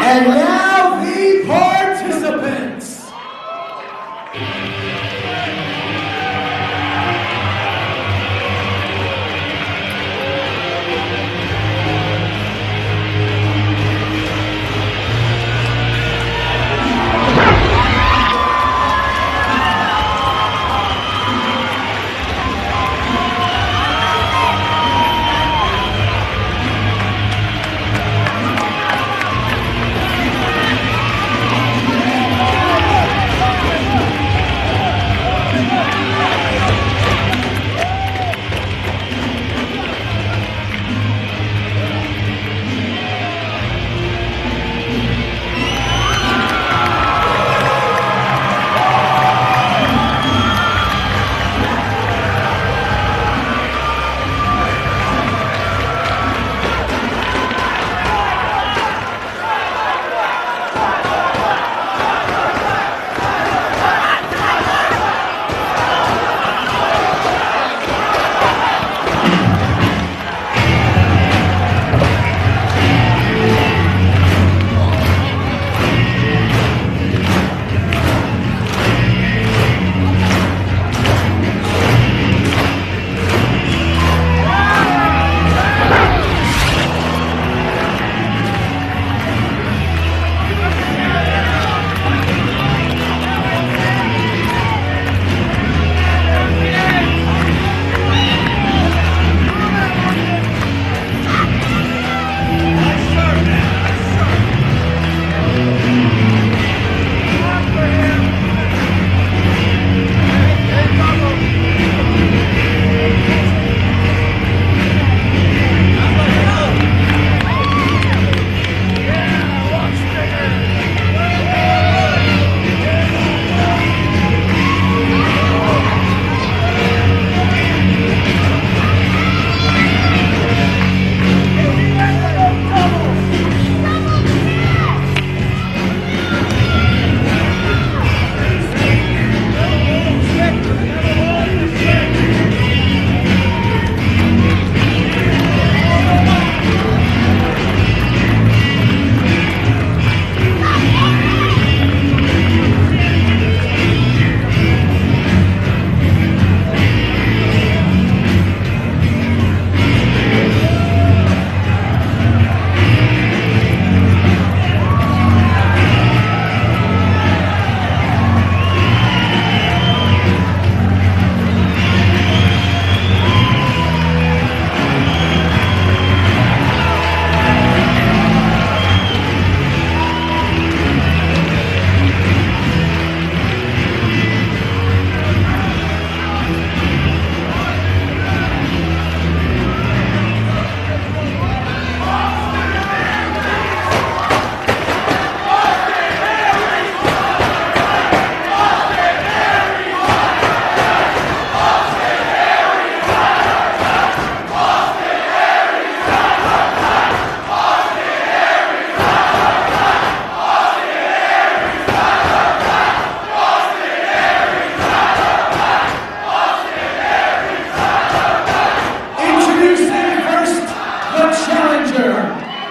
And now the participants.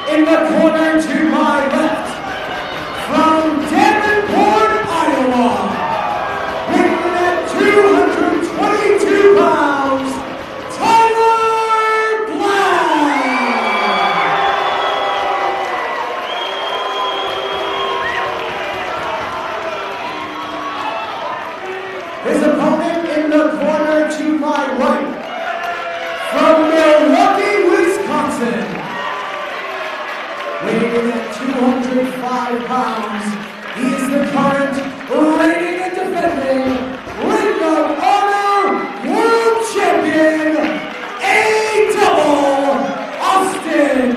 In the corner to my left, from Davenport, Iowa, weighing at 222 pounds, Tyler Black. His opponent in the corner to my right, from Milwaukee, Wisconsin, weighing at 205 pounds, he is the current reigning and defending Ring of Honor World Champion, Austin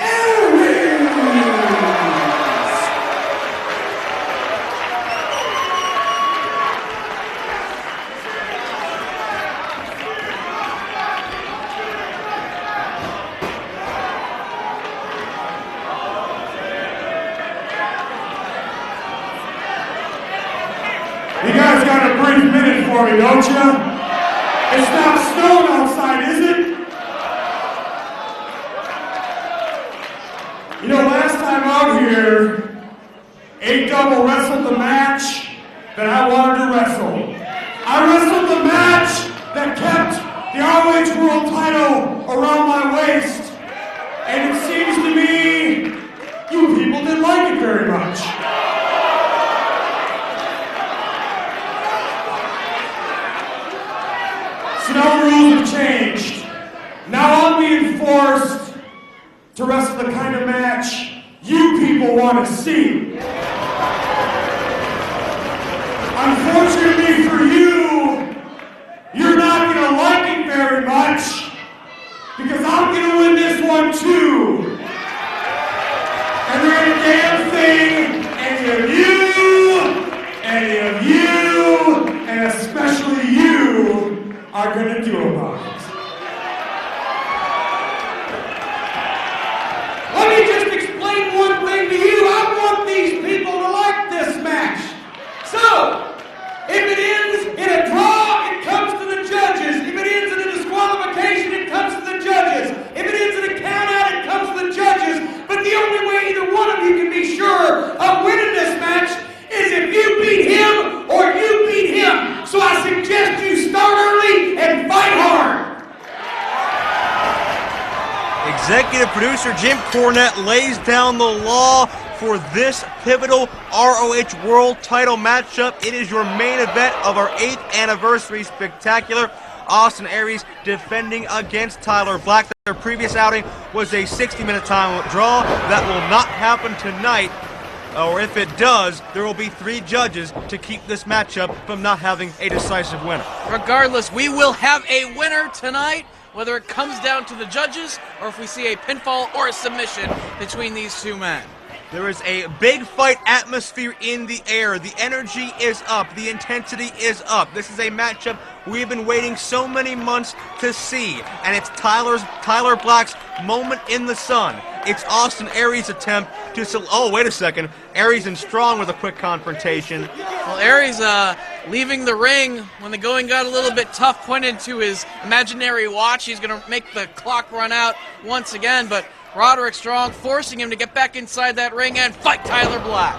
Aries. You guys got a brief minute for me, don't you? It's not snowing outside, is it? You know, last time out here, double wrestled the match that I wanted to wrestle. I wrestled the match that kept the ROH World title around my waist. And it seems to me, you people didn't like it very much. So now the rules have changed. Now I'm being forced to wrestle the kind of match you people want to see. Unfortunately for you, you're not going to like it very much because I'm going to win this one too. And there ain't a damn thing any of you, and especially you, are going to do about it. Let me just explain one thing to you. I want these people to like this match. So, if it ends in a draw, it comes to the judges. If it ends in a disqualification, it comes to the judges. If it ends in a countout, it comes to the judges. But the only way either one of you can be sure of winning this match is if you beat him or you beat him. So I suggest you start early and fight hard. Executive producer Jim Cornette lays down the law for this pivotal ROH World title matchup. It is your main event of our 8th anniversary spectacular. Austin Aries defending against Tyler Black. Their previous outing was a 60-minute time limit draw. That will not happen tonight, or if it does, there will be 3 judges to keep this matchup from not having a decisive winner. Regardless, we will have a winner tonight, whether it comes down to the judges or if we see a pinfall or a submission between these two men. There is a big fight atmosphere in the air. The energy is up. The intensity is up. This is a matchup we've been waiting so many months to see. And it's Tyler Black's moment in the sun. It's Austin Aries' attempt to... Oh, wait a second. Aries and Strong with a quick confrontation. Well, Aries leaving the ring when the going got a little bit tough, pointed to his imaginary watch. He's going to make the clock run out once again, but Roderick Strong forcing him to get back inside that ring and fight Tyler Black.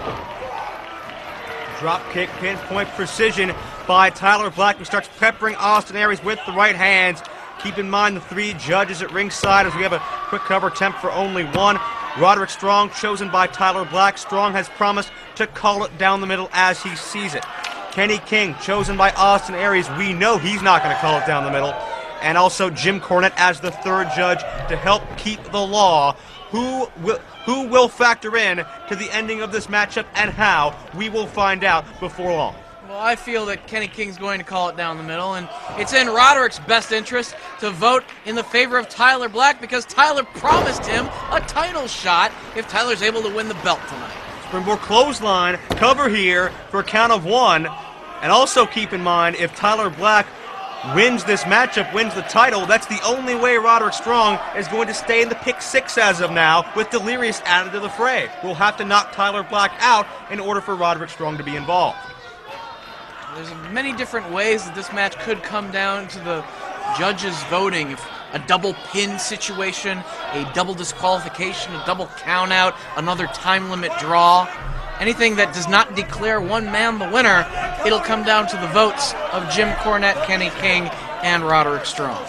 Drop kick, pinpoint precision by Tyler Black, who starts peppering Austin Aries with the right hands. Keep in mind the 3 judges at ringside as we have a quick cover attempt for only 1. Roderick Strong chosen by Tyler Black. Strong has promised to call it down the middle as he sees it. Kenny King chosen by Austin Aries. We know he's not going to call it down the middle. And also Jim Cornette as the 3rd judge to help keep the law. Who will factor in to the ending of this matchup and how? We will find out before long. Well, I feel that Kenny King's going to call it down the middle, and it's in Roderick's best interest to vote in the favor of Tyler Black because Tyler promised him a title shot if Tyler's able to win the belt tonight. Springboard clothesline, cover here for a count of 1. And also keep in mind, if Tyler Black wins this matchup, wins the title, that's the only way Roderick Strong is going to stay in the pick 6 as of now, with Delirious added to the fray. We'll have to knock Tyler Black out in order for Roderick Strong to be involved. There's many different ways that this match could come down to the judges voting. If a double pin situation, a double disqualification, a double countout, another time limit draw. Anything that does not declare one man the winner, it'll come down to the votes of Jim Cornette, Kenny King, and Roderick Strong.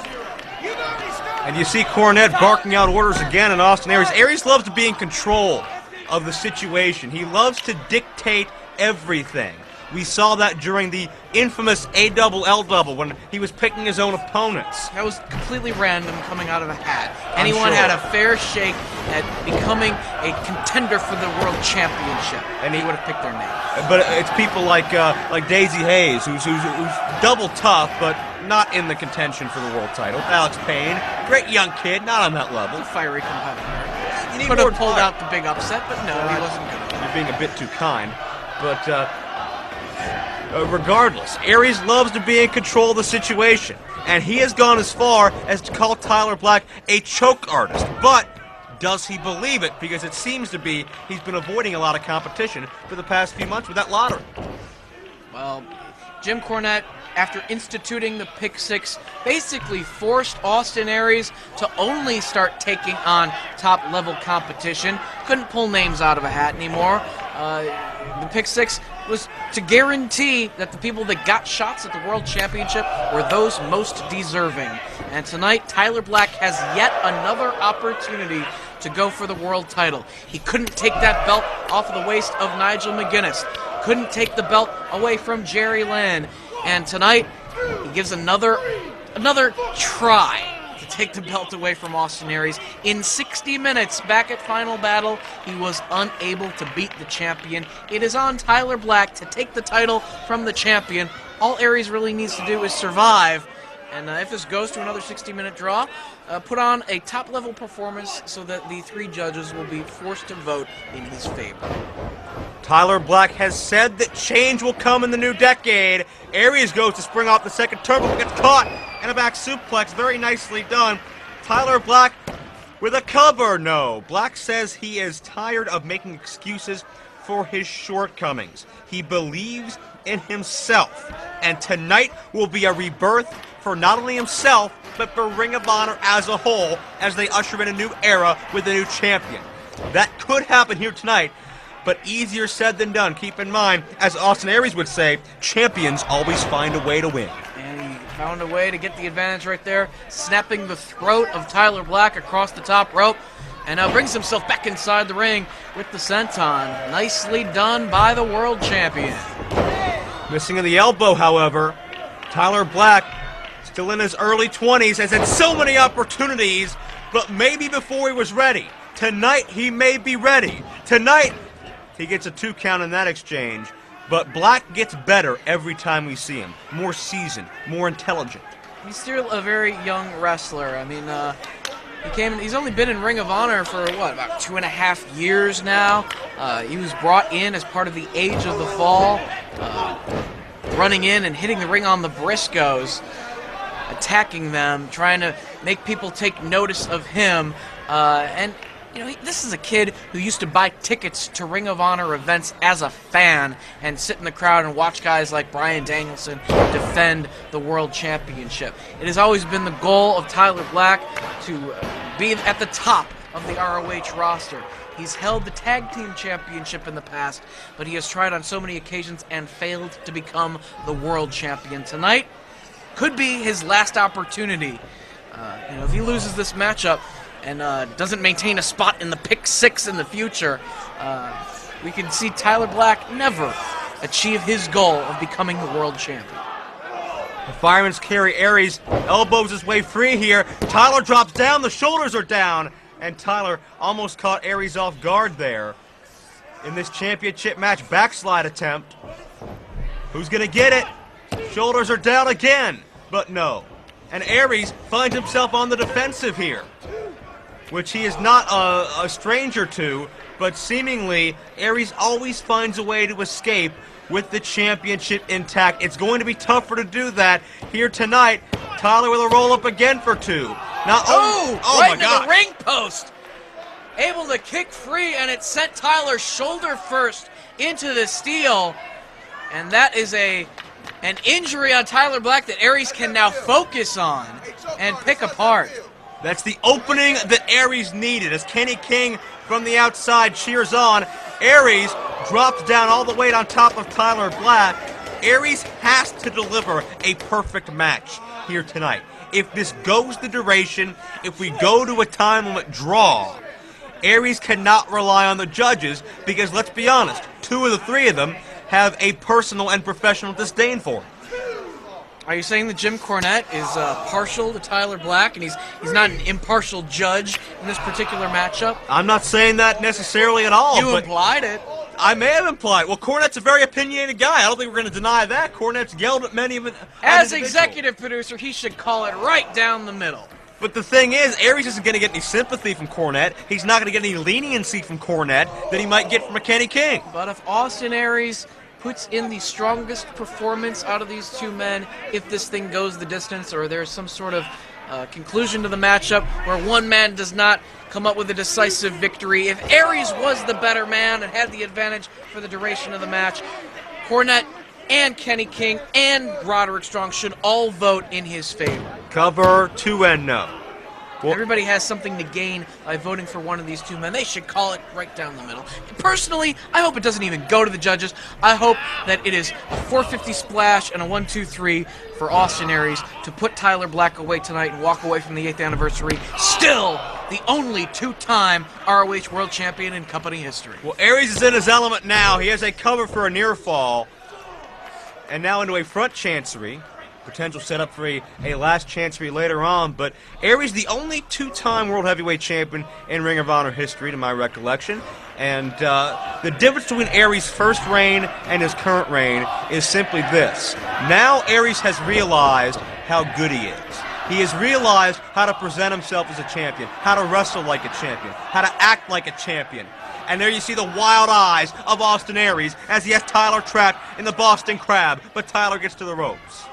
And you see Cornette barking out orders again in Austin Aries. Aries loves to be in control of the situation. He loves to dictate everything. We saw that during the infamous A-double-L-double when he was picking his own opponents. That was completely random coming out of a hat. Anyone had a fair shake at becoming a contender for the world championship, and he would have picked their name. But it's people like Daisy Hayes, who's double tough, but not in the contention for the world title. Alex Payne, great young kid, not on that level. A fiery competitor. You Could have pulled out the big upset, but no, he wasn't good. You're being a bit too kind. But regardless, Aries loves to be in control of the situation, and he has gone as far as to call Tyler Black a choke artist. But does he believe it? Because it seems to be he's been avoiding a lot of competition for the past few months with that lottery. Well, Jim Cornette, after instituting the pick 6, basically forced Austin Aries to only start taking on top-level competition. Couldn't pull names out of a hat anymore. The pick six was to guarantee that the people that got shots at the World Championship were those most deserving. And tonight, Tyler Black has yet another opportunity to go for the world title. He couldn't take that belt off of the waist of Nigel McGuinness. Couldn't take the belt away from Jerry Lynn. And tonight, he gives another try to take the belt away from Austin Aries. In 60 minutes, back at Final Battle, he was unable to beat the champion. It is on Tyler Black to take the title from the champion. All Aries really needs to do is survive. And if this goes to another 60-minute draw, put on a top-level performance so that the 3 judges will be forced to vote in his favor. Tyler Black has said that change will come in the new decade. Aries goes to spring off the second turnbuckle, gets caught, and a back suplex. Very nicely done. Tyler Black with a cover. No. Black says he is tired of making excuses for his shortcomings. He believes in himself. And tonight will be a rebirth for not only himself, but for Ring of Honor as a whole, as they usher in a new era with a new champion. That could happen here tonight, but easier said than done. Keep in mind, as Austin Aries would say, champions always find a way to win. And he found a way to get the advantage right there, snapping the throat of Tyler Black across the top rope, and now brings himself back inside the ring with the senton. Nicely done by the world champion. Missing of the elbow, however. Tyler Black, still in his early 20s, has had so many opportunities, but maybe before he was ready. Tonight, he may be ready. Tonight, he gets a 2 count in that exchange, but Black gets better every time we see him. More seasoned, more intelligent. He's still a very young wrestler. I mean, he's only been in Ring of Honor for, about 2.5 years now. He was brought in as part of the Age of the Fall, running in and hitting the ring on the Briscoes, attacking them, trying to make people take notice of him. And this is a kid who used to buy tickets to Ring of Honor events as a fan and sit in the crowd and watch guys like Bryan Danielson defend the World Championship. It has always been the goal of Tyler Black to be at the top of the ROH roster. He's held the Tag Team Championship in the past, but he has tried on so many occasions and failed to become the World Champion. Tonight could be his last opportunity. If he loses this matchup and doesn't maintain a spot in the pick 6 in the future, we can see Tyler Black never achieve his goal of becoming the world champion. The fireman's carry. Aries elbows his way free here. Tyler drops down, the shoulders are down, and Tyler almost caught Aries off guard there. In this championship match, backslide attempt. Who's gonna get it? Shoulders are down again, but no. And Aries finds himself on the defensive here, which he is not a stranger to, but seemingly Aries always finds a way to escape with the championship intact. It's going to be tougher to do that here tonight. Tyler with a roll-up again for 2. Now, oh right my into God. the ring post. Able to kick free, and it sent Tyler shoulder first into the steel. And that is an injury on Tyler Black that Aries can now focus on and pick apart. That's the opening that Aries needed as Kenny King from the outside cheers on. Aries drops down all the weight on top of Tyler Black. Aries has to deliver a perfect match here tonight. If this goes the duration, if we go to a time limit draw, Aries cannot rely on the judges because, let's be honest, 2 of the 3 of them have a personal and professional disdain for him. Are you saying that Jim Cornette is partial to Tyler Black and he's not an impartial judge in this particular matchup? I'm not saying that necessarily at all. You implied it. I may have implied. Well, Cornette's a very opinionated guy. I don't think we're going to deny that. Cornette's yelled at many of it. As executive producer, he should call it right down the middle. But the thing is, Aries isn't going to get any sympathy from Cornette. He's not going to get any leniency from Cornette that he might get from a Kenny King. But if Austin Aries puts in the strongest performance out of these 2 men, if this thing goes the distance or there's some sort of conclusion to the matchup where one man does not come up with a decisive victory, if Aries was the better man and had the advantage for the duration of the match, Cornette and Kenny King and Roderick Strong should all vote in his favor. Cover 2 and no. Well, everybody has something to gain by voting for one of these two men. They should call it right down the middle. Personally, I hope it doesn't even go to the judges. I hope that it is a 450 splash and a 1-2-3 for Austin Aries to put Tyler Black away tonight and walk away from the 8th anniversary. Still the only two-time ROH World Champion in company history. Well, Aries is in his element now. He has a cover for a near fall. And now into a front chancery. Potential setup for a last chancery later on, but Aries, the only two-time World Heavyweight Champion in Ring of Honor history, to my recollection. And the difference between Aries' first reign and his current reign is simply this. Now Aries has realized how good he is. He has realized how to present himself as a champion, how to wrestle like a champion, how to act like a champion. And there you see the wild eyes of Austin Aries as he has Tyler trapped in the Boston Crab, but Tyler gets to the ropes.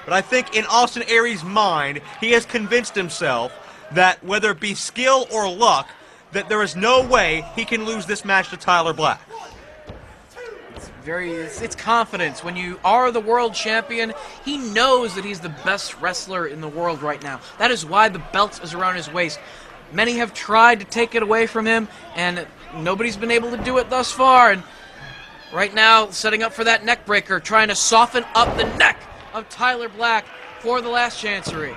But I think in Austin Aries' mind, he has convinced himself that whether it be skill or luck, that there is no way he can lose this match to Tyler Black. It's confidence. When you are the world champion, he knows that he's the best wrestler in the world right now. That is why the belt is around his waist. Many have tried to take it away from him, and nobody's been able to do it thus far. And right now, setting up for that neck breaker, trying to soften up the neck of Tyler Black for the last chancery.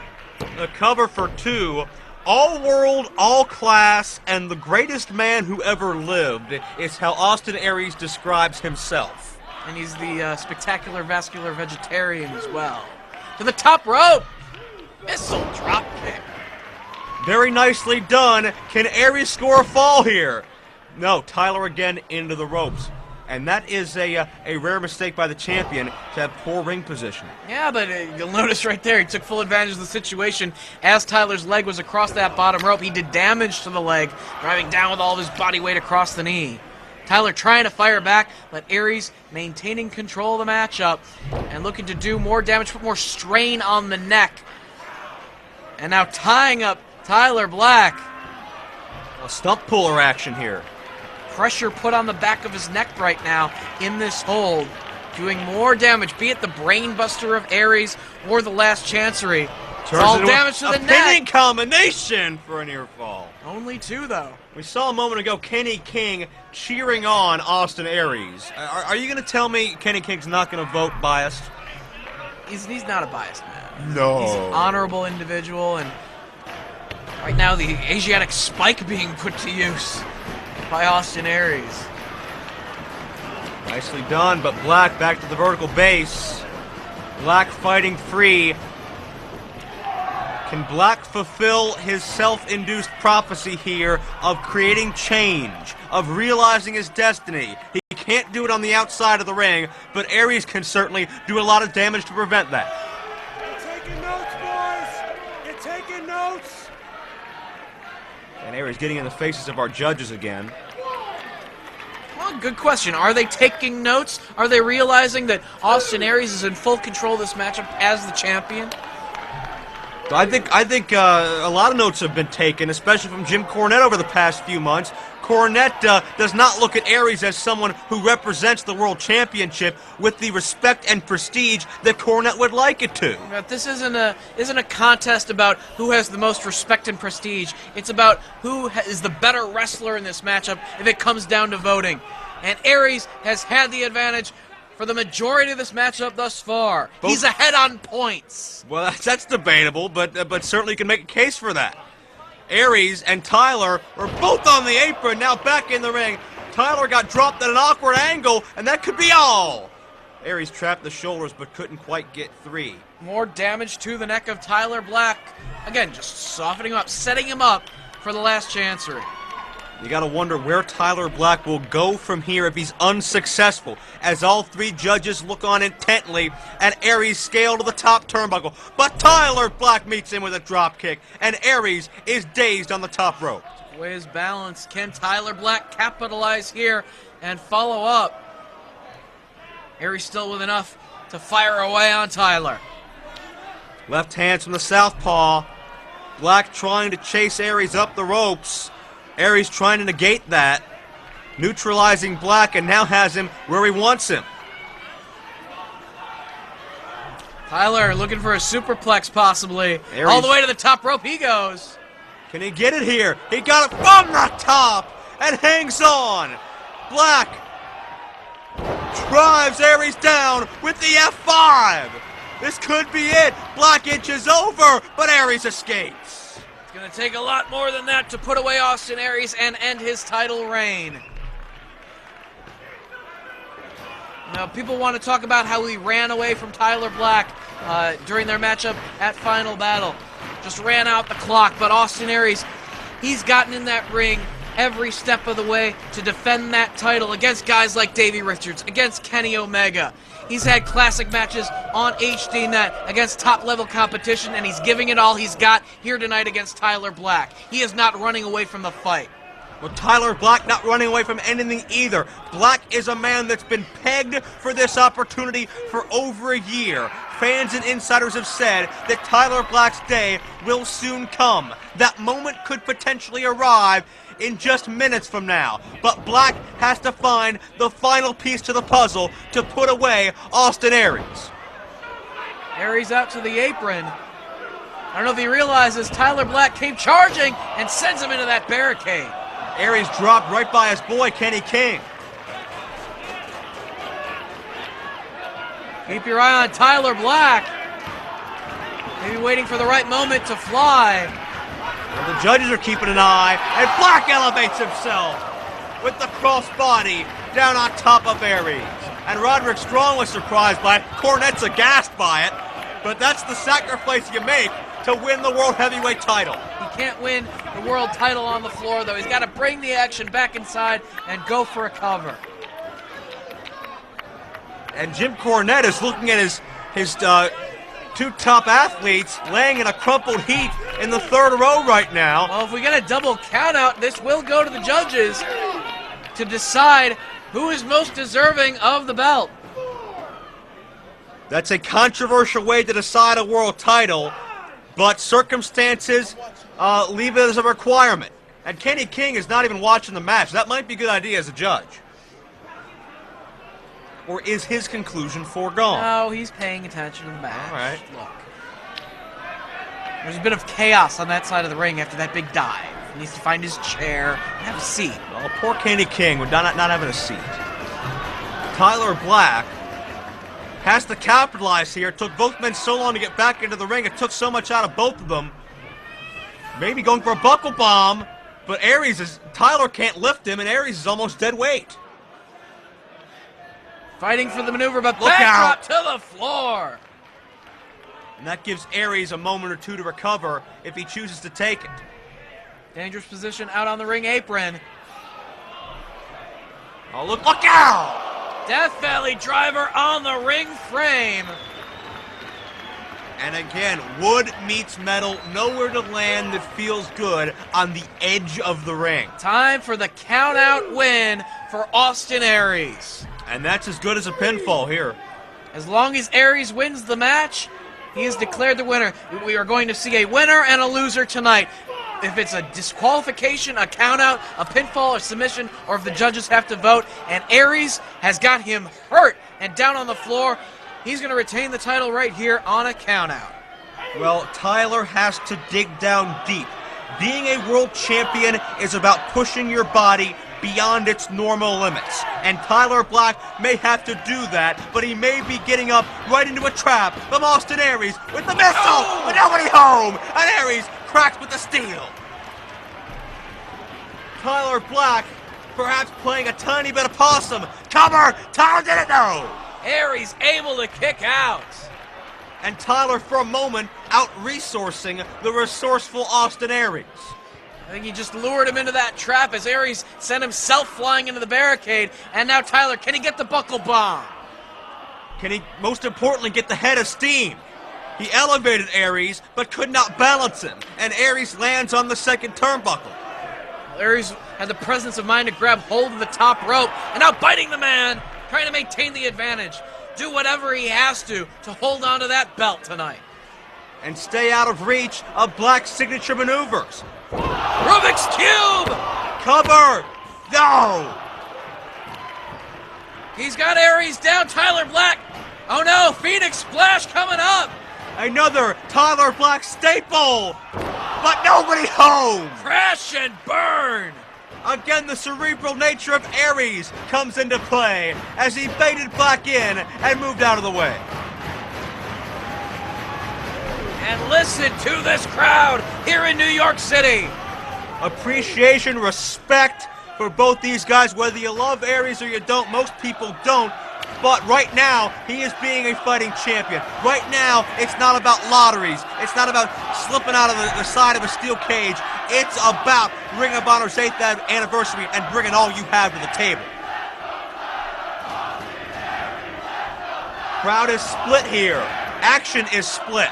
The cover for two, all world, all class, and the greatest man who ever lived is how Austin Aries describes himself. And he's the spectacular vascular vegetarian as well. To the top rope. Missile drop kick. Very nicely done. Can Aries score a fall here? No, Tyler again into the ropes. And that is a rare mistake by the champion to have poor ring position. Yeah, but you'll notice right there, he took full advantage of the situation. As Tyler's leg was across that bottom rope, he did damage to the leg, driving down with all of his body weight across the knee. Tyler trying to fire back, but Aries maintaining control of the matchup and looking to do more damage, put more strain on the neck. And now tying up Tyler Black. A stump puller action here. Pressure put on the back of his neck right now in this hold, doing more damage, be it the brain buster of Aries or the last chancery. It's all damage to the neck. A pinning combination for a near fall. Only two, though. We saw a moment ago Kenny King cheering on Austin Aries. Are you going to tell me Kenny King's not going to vote biased? He's not a biased man. No. He's an honorable individual, and right now the Asiatic spike being put to use by Austin Aries. Nicely done, but Black back to the vertical base. Black fighting free. Can Black fulfill his self-induced prophecy here of creating change, of realizing his destiny? He can't do it on the outside of the ring, but Aries can certainly do a lot of damage to prevent that. You're taking notes, boys! You're taking notes! And Aries getting in the faces of our judges again. Well, good question. Are they taking notes? Are they realizing that Austin Aries is in full control of this matchup as the champion? I think a lot of notes have been taken, especially from Jim Cornette over the past few months. Cornette does not look at Aries as someone who represents the World Championship with the respect and prestige that Cornette would like it to. But this isn't a contest about who has the most respect and prestige. It's about who is the better wrestler in this matchup if it comes down to voting. And Aries has had the advantage for the majority of this matchup thus far. He's ahead on points. Well, that's debatable, but certainly can make a case for that. Aries and Tyler are both on the apron, now back in the ring. Tyler got dropped at an awkward angle, and that could be all. Aries trapped the shoulders, but couldn't quite get three. More damage to the neck of Tyler Black. Again, just softening him up, setting him up for the last chancery. You gotta wonder where Tyler Black will go from here if he's unsuccessful, as all three judges look on intently at Aries' scale to the top turnbuckle. But Tyler Black meets him with a drop kick, and Aries is dazed on the top rope. Away his balance. Can Tyler Black capitalize here and follow up? Aries still with enough to fire away on Tyler. Left hands from the southpaw. Black trying to chase Aries up the ropes. Aries trying to negate that, neutralizing Black, and now has him where he wants him. Tyler looking for a superplex possibly. Aries. All the way to the top rope he goes. Can he get it here? He got it from the top and hangs on. Black drives Aries down with the F5. This could be it. Black inches over, but Aries escapes. It's going to take a lot more than that to put away Austin Aries and end his title reign. Now, people want to talk about how he ran away from Tyler Black during their matchup at Final Battle. Just ran out the clock, but Austin Aries, he's gotten in that ring every step of the way to defend that title against guys like Davey Richards, against Kenny Omega. He's had classic matches on HDNet against top-level competition, and he's giving it all he's got here tonight against Tyler Black. He is not running away from the fight. Well, Tyler Black not running away from anything either. Black is a man that's been pegged for this opportunity for over a year. Fans and insiders have said that Tyler Black's day will soon come. That moment could potentially arrive in just minutes from now. But Black has to find the final piece to the puzzle to put away Austin Aries. Aries out to the apron. I don't know if he realizes Tyler Black came charging and sends him into that barricade. Aries dropped right by his boy, Kenny King. Keep your eye on Tyler Black. Maybe waiting for the right moment to fly. Well, the judges are keeping an eye, and Black elevates himself with the crossbody down on top of Aries. And Roderick Strong was surprised by it. Cornette's aghast by it. But that's the sacrifice you make to win the World Heavyweight title. He can't win the world title on the floor, though. He's got to bring the action back inside and go for a cover. And Jim Cornette is looking at his two top athletes laying in a crumpled heap in the third row right now. Well, if we get a double countout, this will go to the judges to decide who is most deserving of the belt. That's a controversial way to decide a world title, but circumstances leave it as a requirement. And Kenny King is not even watching the match. That might be a good idea as a judge. Or is his conclusion foregone? No, he's paying attention to the match. All right. Look. There's a bit of chaos on that side of the ring after that big dive. He needs to find his chair and have a seat. Well, poor Kenny King with not having a seat. Tyler Black has to capitalize here. It took both men so long to get back into the ring. It took so much out of both of them. Maybe going for a buckle bomb, but Tyler can't lift him, and Aries is almost dead weight. Fighting for the maneuver, but Look out. backdrop to the floor. And that gives Aries a moment or two to recover if he chooses to take it. Dangerous position out on the ring apron. Oh, look out! Death Valley driver on the ring frame. And again, wood meets metal, nowhere to land that feels good on the edge of the ring. Time for the count-out win for Austin Aries. And that's as good as a pinfall here. As long as Aries wins the match, he is declared the winner. We are going to see a winner and a loser tonight. If it's a disqualification, a countout, a pinfall, a submission, or if the judges have to vote, and Aries has got him hurt and down on the floor, he's going to retain the title right here on a countout. Well, Tyler has to dig down deep. Being a world champion is about pushing your body beyond its normal limits. And Tyler Black may have to do that, but he may be getting up right into a trap from Austin Aries with the missile, but nobody home, and Aries cracks with the steel. Tyler Black perhaps playing a tiny bit of possum. Cover! Tyler didn't know! Aries able to kick out. And Tyler, for a moment, out-resourcing the resourceful Austin Aries. I think he just lured him into that trap as Aries sent himself flying into the barricade. And now Tyler, can he get the buckle bomb? Can he, most importantly, get the head of steam? He elevated Aries, but could not balance him. And Aries lands on the second turnbuckle. Aries had the presence of mind to grab hold of the top rope. And now biting the man, trying to maintain the advantage. Do whatever he has to hold on to that belt tonight. And stay out of reach of Black's signature maneuvers. Rubik's Cube! Cover! No! He's got Aries down, Tyler Black. Oh no, Phoenix Splash coming up. Another Tyler Black staple! but nobody home. Crash and burn. Again, the cerebral nature of Aries comes into play as he baited Black in and moved out of the way. And listen to this crowd here in New York City. Appreciation, respect for both these guys, whether you love Aries or you don't. Most people don't. But right now, he is being a fighting champion. Right now, it's not about lotteries. It's not about slipping out of the side of a steel cage. It's about Ring of Honor's 8th anniversary and bringing all you have to the table. Crowd is split here. Action is split.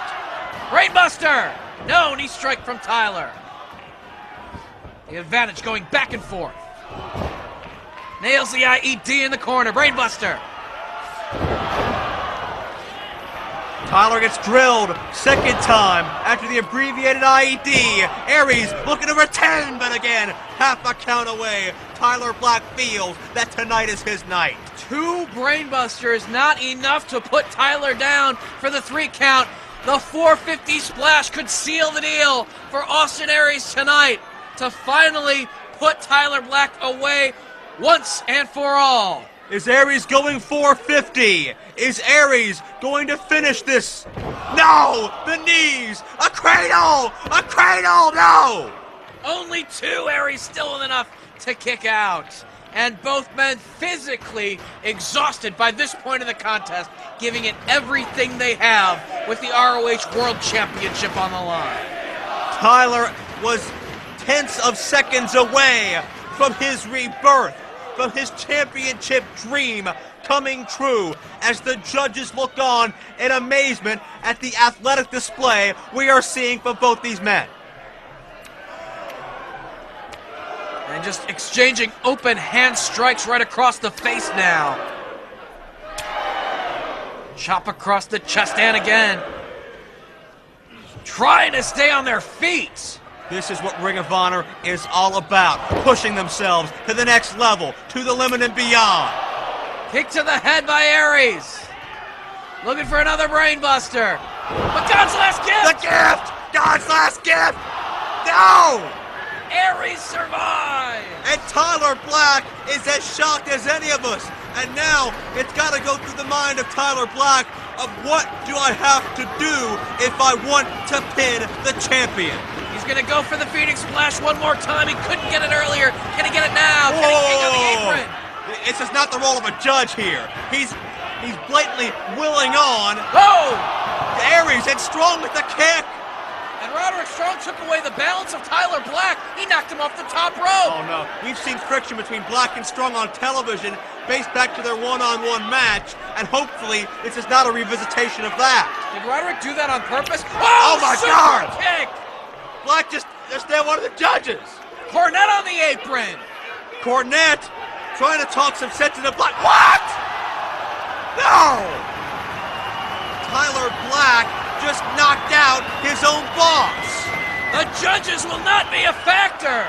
Brainbuster! No, knee strike from Tyler. The advantage going back and forth. Nails the IED in the corner. Brainbuster. Tyler gets drilled second time after the abbreviated IED. Aries looking to return, but again, half a count away. Tyler Black feels that tonight is his night. 2 brainbusters, not enough to put Tyler down for the 3 count. The 450 splash could seal the deal for Austin Aries tonight to finally put Tyler Black away once and for all. Is Aries going 450? Is Aries going to finish this? No! The knees! A cradle! A cradle! No! Only 2 Aries still enough to kick out. And both men physically exhausted by this point of the contest, giving it everything they have with the ROH World Championship on the line. Tyler was tenths of seconds away from his rebirth, from his championship dream coming true, as the judges look on in amazement at the athletic display we are seeing from both these men. And just exchanging open hand strikes right across the face now. Chop across the chest and again. Trying to stay on their feet. This is what Ring of Honor is all about, pushing themselves to the next level, to the limit and beyond. Kick to the head by Aries. Looking for another brainbuster. But God's last gift! The gift! God's last gift! No! Aries survives! And Tyler Black is as shocked as any of us. And now it's got to go through the mind of Tyler Black of what do I have to do if I want to pin the champion. He's going to go for the Phoenix Splash one more time. He couldn't get it earlier. Can he get it now? Can he kick on the apron? It's just not the role of a judge here. He's blatantly willing on. Oh! Aries and Strong with the kick. And Roderick Strong took away the balance of Tyler Black. He knocked him off the top rope. Oh no, we've seen friction between Black and Strong on television based back to their one-on-one match, and hopefully this is not a revisitation of that. Did Roderick do that on purpose? Oh my God! Kick! Black just nailed one of the judges. Cornette on the apron. Cornette trying to talk some sense into Black. What? No! Tyler Black just knocked out his own boss. The judges will not be a factor.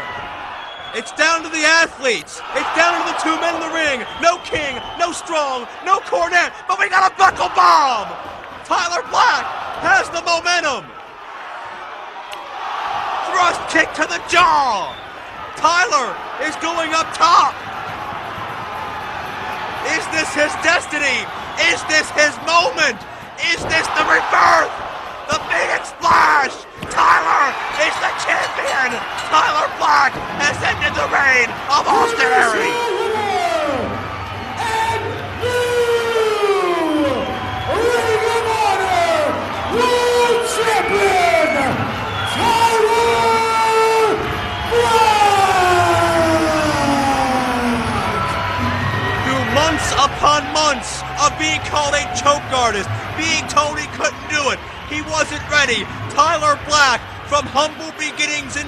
It's down to the athletes. It's down to the 2 men in the ring. No King, no Strong, no Cornette, but we got a buckle bomb. Tyler Black has the momentum. Thrust kick to the jaw. Tyler is going up top. Is this his destiny? Is this his moment? Is this the rebirth? The Phoenix Splash! Tyler is the champion! Tyler Black has ended the reign of Austin Aries! And new Ring of Honor World Champion, Tyler Black! Through months upon months of being called a choke artist, being told he couldn't do it, he wasn't ready. Tyler Black, from humble beginnings in